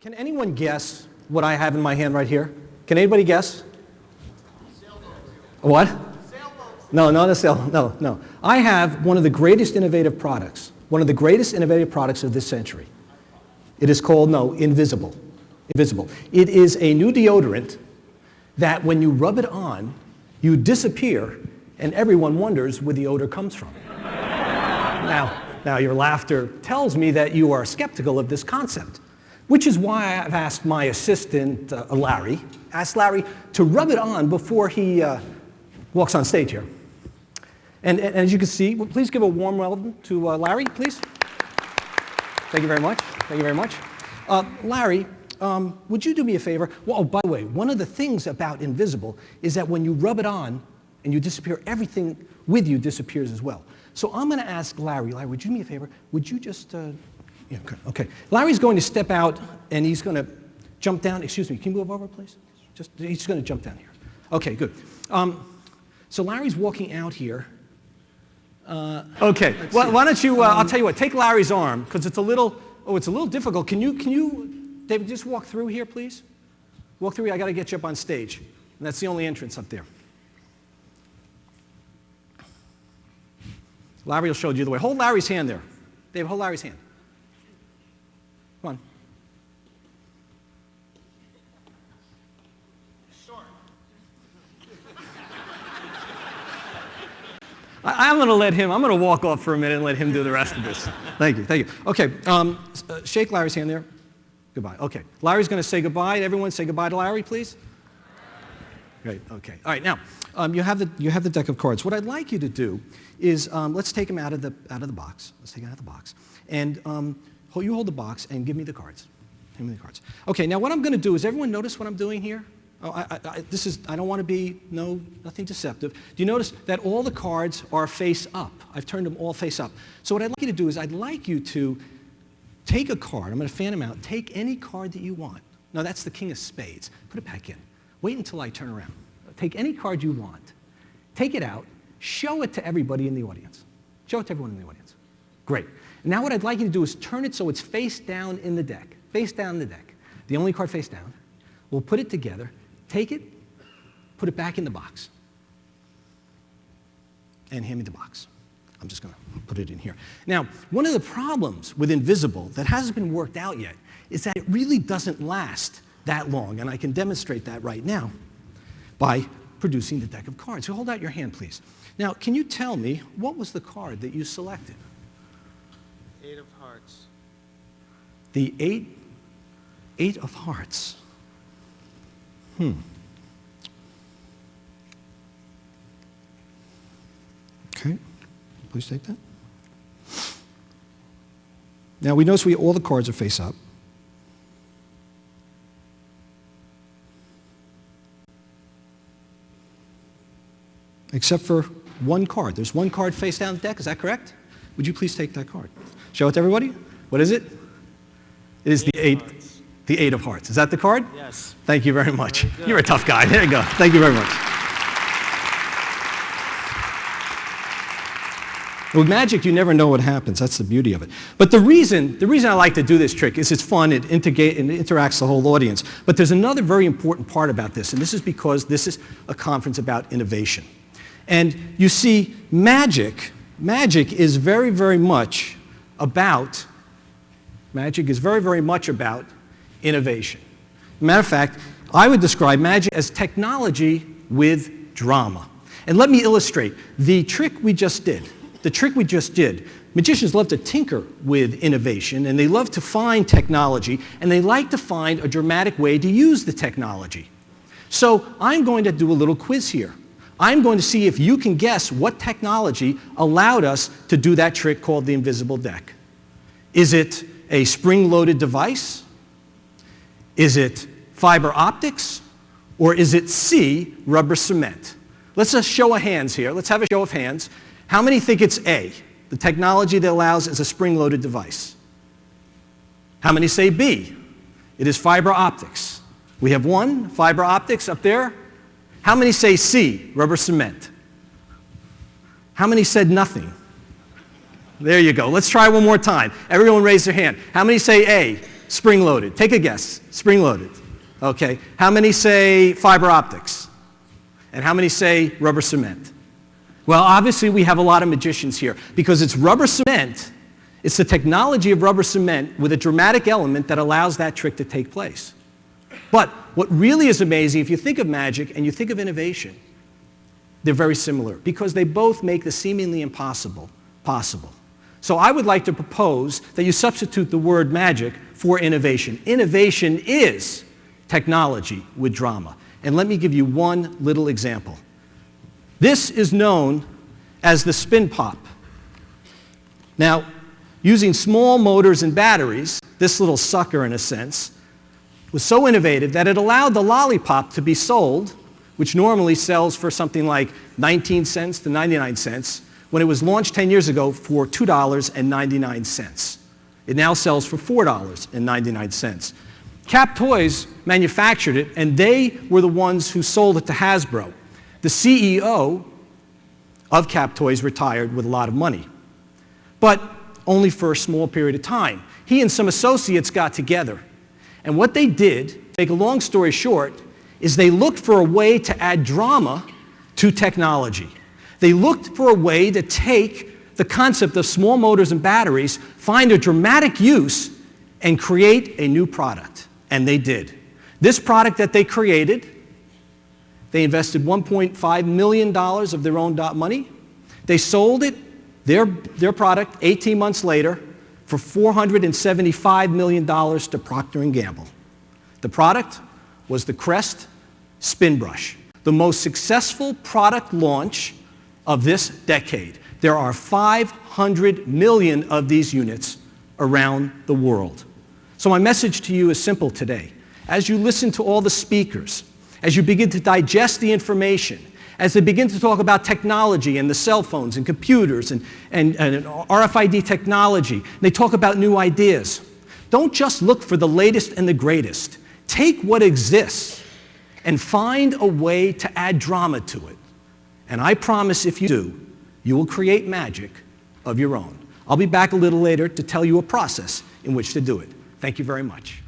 Can anyone guess what I have in my hand right here? Can anybody guess? Sailboats. What? Sailboats. No, not a sail. No. I have one of the greatest innovative products. One of the greatest innovative products of this century. It is called, Invisible. Invisible. It is a new deodorant that when you rub it on, you disappear, and everyone wonders where the odor comes from. Now, your laughter tells me that you are skeptical of this concept, which is why I've asked my assistant, Larry, to rub it on before he walks on stage here. And as you can see, please give a warm welcome to Larry, please. Thank you very much. Thank you very much. Larry, would you do me a favor? Well, oh, by the way, one of the things about Invisible is that when you rub it on and you disappear, everything with you disappears as well. So I'm going to ask Larry, would you do me a favor? Would you just... Yeah, okay. Larry's going to step out, and he's going to jump down. Excuse me, can you move over, please? He's going to jump down here. Okay, good. So Larry's walking out here. Okay. Well, why don't you? I'll tell you what. Take Larry's arm because it's a little difficult. Can you, David, just walk through here, please? Walk through here. I got to get you up on stage, and that's the only entrance up there. Larry will show you the way. Hold Larry's hand there. David, hold Larry's hand. Come on. Short. I'm going to let him, I'm going to walk off for a minute and let him do the rest of this. Thank you. Okay, shake Larry's hand there. Goodbye. Okay, Larry's going to say goodbye. Everyone say goodbye to Larry, please. Great, okay. All right, now, you have the deck of cards. What I'd like you to do is, let's take them out of the box. Let's take it out of the box. And you hold the box and give me the cards. Give me the cards. Okay, now what I'm going to do is, everyone notice what I'm doing here? Oh, I don't want to be, nothing deceptive. Do you notice that all the cards are face up? I've turned them all face up. So what I'd like you to do is, I'd like you to take a card. I'm going to fan them out. Take any card that you want. No, that's the King of Spades. Put it back in. Wait until I turn around. Take any card you want. Take it out. Show it to everybody in the audience. Show it to everyone in the audience. Great. Now what I'd like you to do is turn it so it's face down in the deck. Face down in the deck. The only card face down. We'll put it together. Take it. Put it back in the box. And hand me the box. I'm just going to put it in here. Now, one of the problems with Invisible that hasn't been worked out yet is that it really doesn't last that long. And I can demonstrate that right now by producing the deck of cards. So hold out your hand, please. Now, can you tell me what was the card that you selected? 8 of hearts. The eight of hearts. Okay, please take that. Now we notice all the cards are face up. Except for one card. There's one card face down the deck, is that correct? Would you please take that card? Show it to everybody. What is it? It is the eight of hearts. Is that the card? Yes. Thank you very much. You're a tough guy. There you go. Thank you very much. With magic, you never know what happens. That's the beauty of it. But the reason I like to do this trick is it's fun. It interacts the whole audience. But there's another very important part about this, and this is because this is a conference about innovation. And you see, magic is very, very much about innovation. Matter of fact, I would describe magic as technology with drama. And let me illustrate the trick we just did. Magicians love to tinker with innovation, and they love to find technology, and they like to find a dramatic way to use the technology. So I'm going to do a little quiz here. I'm going to see if you can guess what technology allowed us to do that trick called the invisible deck. Is it a spring-loaded device? Is it fiber optics? Or is it C, rubber cement? Let's just show of hands here. Let's have a show of hands. How many think it's A, the technology that allows as a spring-loaded device? How many say B? It is fiber optics. We have one, fiber optics up there. How many say C, rubber cement? How many said nothing? There you go. Let's try one more time. Everyone raise their hand. How many say A, spring-loaded? Take a guess. Spring-loaded. Okay. How many say fiber optics? And how many say rubber cement? Well, obviously we have a lot of magicians here because it's rubber cement. It's the technology of rubber cement with a dramatic element that allows that trick to take place. But what really is amazing, if you think of magic and you think of innovation, they're very similar because they both make the seemingly impossible possible. So I would like to propose that you substitute the word magic for innovation. Innovation is technology with drama. And let me give you one little example. This is known as the spin pop. Now, using small motors and batteries, this little sucker in a sense, was so innovative that it allowed the lollipop to be sold, which normally sells for something like 19 cents to 99 cents, when it was launched 10 years ago for $2.99. It now sells for $4.99. Cap Toys manufactured it, and they were the ones who sold it to Hasbro. The CEO of Cap Toys retired with a lot of money, but only for a small period of time. He and some associates got together, and what they did, to make a long story short, is they looked for a way to add drama to technology. They looked for a way to take the concept of small motors and batteries, find a dramatic use, and create a new product. And they did. This product that they created, they invested $1.5 million of their own money. They sold it, their product, 18 months later, for $475 million to Procter & Gamble. The product was the Crest Spin Brush, the most successful product launch of this decade. There are 500 million of these units around the world. So my message to you is simple today. As you listen to all the speakers, as you begin to digest the information, as they begin to talk about technology and the cell phones and computers and RFID technology, they talk about new ideas. Don't just look for the latest and the greatest. Take what exists and find a way to add drama to it. And I promise if you do, you will create magic of your own. I'll be back a little later to tell you a process in which to do it. Thank you very much.